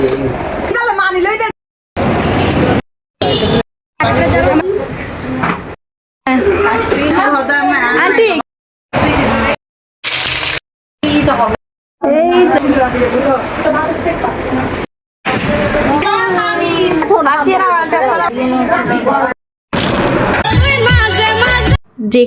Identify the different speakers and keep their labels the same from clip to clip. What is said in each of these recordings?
Speaker 1: যে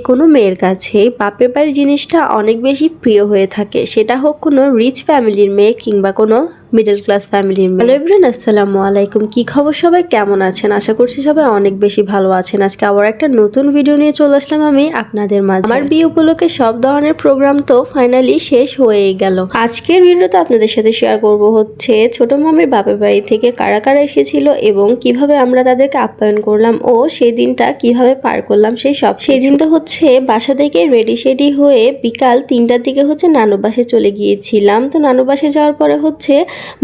Speaker 1: কোনো মেয়ের কাছে বাপের বাড়ির জিনিসটা অনেক বেশি প্রিয় হয়ে থাকে, সেটা হোক কোনো রিচ ফ্যামিলির মেয়ে কিংবা কোনো মিডল ক্লাস ফ্যামিলির মেয়ে। হ্যালো এভরিওয়ান, আসসালামু আলাইকুম। কি খবর সবাই, কেমন আছেন? আশা করছি সবাই অনেক বেশি ভালো আছেন। আজকে আবার একটা নতুন ভিডিও নিয়ে চলে আসলাম আমি আপনাদের মাঝে। আমার বিয়ে উপলক্ষে সব ধরনের প্রোগ্রাম তো ফাইনালি শেষ হয়েই গেল। আজকের ভিডিওতে আপনাদের সাথে শেয়ার করব হচ্ছে ছোট মামির বাপের বাড়ি থেকে কারা কারা এসেছিল এবং কিভাবে আমরা তাদেরকে আপ্যায়ন করলাম ও সেই দিনটা কিভাবে পার করলাম সেই দিনটা হচ্ছে বাসা থেকে রেডি শেডি হয়ে বিকাল 3টার দিকে হচ্ছে নানু বাসায় চলে গিয়েছিলাম। তো নানু বাসায় যাওয়ার পরে হচ্ছে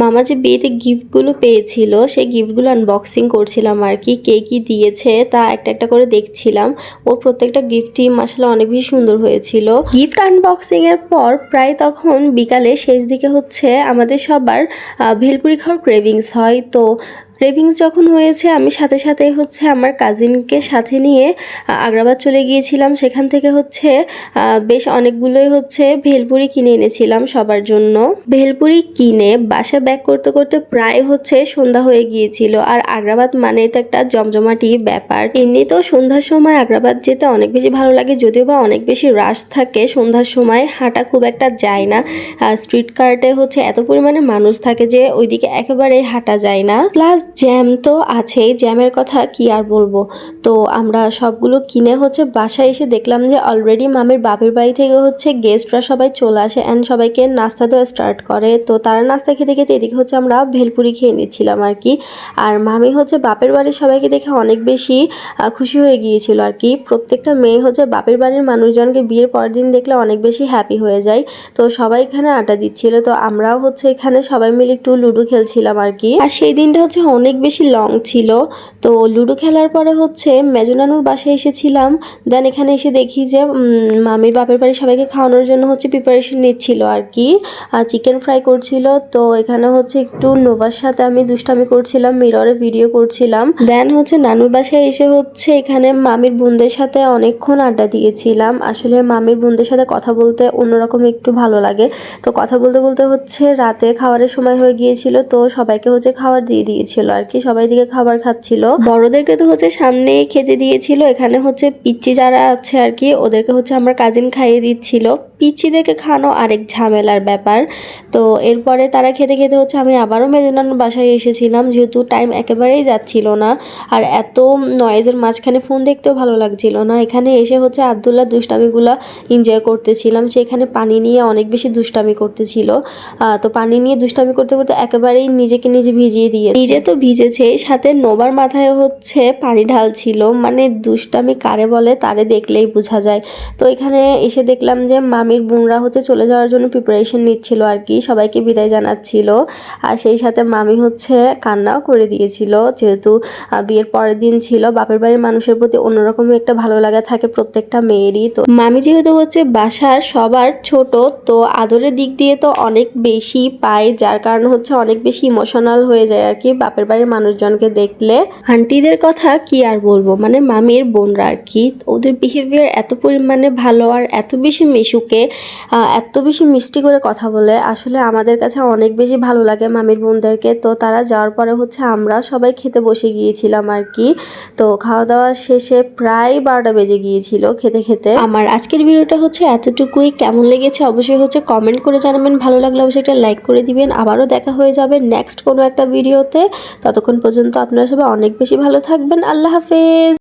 Speaker 1: মামা যে বিয়েতে গিফটগুলো পেয়েছিল সেই গিফটগুলো আনবক্সিং করছিলাম আর কি। কে কি দিয়েছে তা একটা একটা করে দেখছিলাম। ওর প্রত্যেকটা গিফটই মাশাআল্লাহ অনেক বেশি সুন্দর হয়েছিল। গিফট আনবক্সিং এর পর প্রায় তখন বিকালে শেষ দিকে হচ্ছে আমাদের সবার ভেলপুরি খাওয়ার ক্রেভিংস হয়। তো ক্রেভিংস যখন হয়েছে আমি সাথে সাথে হচ্ছে আমার কাজিনকে সাথে নিয়ে আগ্রাবাদ চলে গিয়েছিলাম। সেখান থেকে হচ্ছে বেশ অনেকগুলোই হচ্ছে ভেলপুরি কিনে এনেছিলাম সবার জন্য। ভেলপুরি কিনে বাসা ব্যাক করতে করতে প্রায় হচ্ছে সন্ধ্যা হয়ে গিয়েছিল। আর আগ্রাবাদ মানে তো একটা জমজমাটি ব্যাপার। এমনিতেও সন্ধ্যার সময় আগ্রাবাদ যেতে অনেক বেশি ভালো লাগে, যদিও বা অনেক বেশি রাশ থাকে সন্ধ্যার সময়, হাঁটা খুব একটা যায় না। স্ট্রিট কার্টে হচ্ছে এত পরিমাণে মানুষ থাকে যে ওইদিকে একেবারে হাঁটা যায় না। প্লাস জ্যাম তো আছেই, জ্যামের কথা কি আর বলবো। তো আমরা সবগুলো কিনে হচ্ছে বাসায় এসে দেখলাম যে অলরেডি মামির বাপের বাড়ি থেকে হচ্ছে গেস্টরা সবাই চলে আসে অ্যান্ড সবাইকে নাস্তা দেওয়া স্টার্ট করে। তো তারা নাস্তা খেতে খেতে এদিকে হচ্ছে আমরা ভেলপুরি খেয়ে নিচ্ছিলাম আর কি। আর মামি হচ্ছে বাপের বাড়ির সবাইকে দেখে অনেক বেশি খুশি হয়ে গিয়েছিল আর কি। প্রত্যেকটা মেয়ে হচ্ছে বাপের বাড়ির মানুষজনকে বিয়ের পরের দিন দেখলে অনেক বেশি হ্যাপি হয়ে যায়। তো সবাই এখানে আড্ডা দিচ্ছিল। তো আমরাও হচ্ছে এখানে সবাই মিলে একটু লুডো খেলছিলাম আর কি। আর সেই দিনটা হচ্ছে অনেক বেশি লং ছিল। তো লুডো খেলার পরে হচ্ছে মেজনানুর বাসায় এসেছিলাম। দেন এখানে এসে দেখি যে মামির বাপের বাড়ি সবাইকে খাওয়ানোর জন্য হচ্ছে প্রিপারেশন নিচ্ছিল আর কি। চিকেন ফ্রাই করছিল। তো এখানে হচ্ছে একটু নোভার সাথে আমি দুষ্টামি করছিলাম, মিররে ভিডিও করছিলাম। দেন হচ্ছে নানুর বাসায় এসে হচ্ছে এখানে মামির বোনদের সাথে অনেকক্ষণ আড্ডা দিয়েছিলাম। আসলে মামির বোনদের সাথে কথা বলতে অন্যরকম একটু ভালো লাগে। তো কথা বলতে বলতে হচ্ছে রাতে খাবারের সময় হয়ে গিয়েছিল। তো সবাইকে হচ্ছে খাবার দিয়ে দিয়েছিল আর কি। সবাই দিকে খাবার খাচ্ছিল। বড়দেরকে তো হচ্ছে সামনে খেতে দিয়েছিল। এখানে হচ্ছে পিচ্চি যারা আছে আর কি ওদেরকে হচ্ছে আমার কাজিন খাইয়ে দিচ্ছিল। পিচ্চিদেরকে খাওয়ানো আরেক ঝামেলার ব্যাপার। তো এরপরে তারা খেতে খেতে হচ্ছে আমি আবারও মেজনানুর বাসায় এসেছিলাম, যেহেতু টাইম একেবারেই যাচ্ছিল না। আর এত নয়েজের মাঝখানে ফোন দেখতেও ভালো লাগছিল না। এখানে এসে হচ্ছে আব্দুল্লাহ দুষ্টামিগুলো এনজয় করতেছিলাম। সেখানে পানি নিয়ে অনেক বেশি দুষ্টামি করতেছিল। তো পানি নিয়ে দুষ্টামি করতে করতে একেবারেই নিজেকে নিজে ভিজিয়ে দিয়ে, নিজে তো ভিজেছে সাথে নোবার মাথায় হচ্ছে পানি ঢালছিল। মানে দুষ্টামি কারে বলে তারে দেখলেই বোঝা যায়। তো এখানে এসে দেখলাম যে মামির বোনরা হচ্ছে চলে যাওয়ার জন্য প্রিপারেশন নিচ্ছিল আর কি, সবাইকে বিদায় জানাচ্ছিল। আর সেই সাথে মামি হচ্ছে কান্নাও করে দিয়েছিল, যেহেতু বিয়ের পরের দিন ছিল। বাপের বাড়ির মানুষের প্রতি অন্যরকম একটা ভালো লাগা থাকে প্রত্যেকটা মেয়েরই। তো মামি যেহেতু হচ্ছে বাসার সবার ছোট, তো আদরের দিক দিয়ে তো অনেক বেশি পায়, যার কারণে হচ্ছে অনেক বেশি ইমোশনাল হয়ে যায় আর কি বাপের বাড়ির মানুষজনকে দেখলে। আন্টিদের কথা কি আর বলবো, মানে মামির বোনরা আর কি, ওদের বিহেভিয়ার এত পরিমাণে ভালো আর এত বেশি মিশুকে, এত বেশি মিষ্টি করে কথা বলে। আসলে আমাদের কাছে অনেক বেশি ভালো লাগে মামির বোনদেরকে। তো তারা যাওয়ার পরে হচ্ছে আমরা সবাই খেতে বসে গিয়েছিলাম আর কি। তো খাওয়া দাওয়া শেষে প্রায় 12টা বেজে গিয়েছিল খেতে খেতে। আমার আজকের ভিডিওটা হচ্ছে এতটুকুই। কেমন লেগেছে অবশ্যই হচ্ছে কমেন্ট করে জানাবেন। ভালো লাগলে অবশ্যই একটা লাইক করে দিবেন। আবারও দেখা হয়ে যাবে নেক্সট কোনো একটা ভিডিওতে। ততক্ষণ পর্যন্ত আপনারা সবাই অনেক বেশি ভালো থাকবেন। আল্লাহ হাফেজ।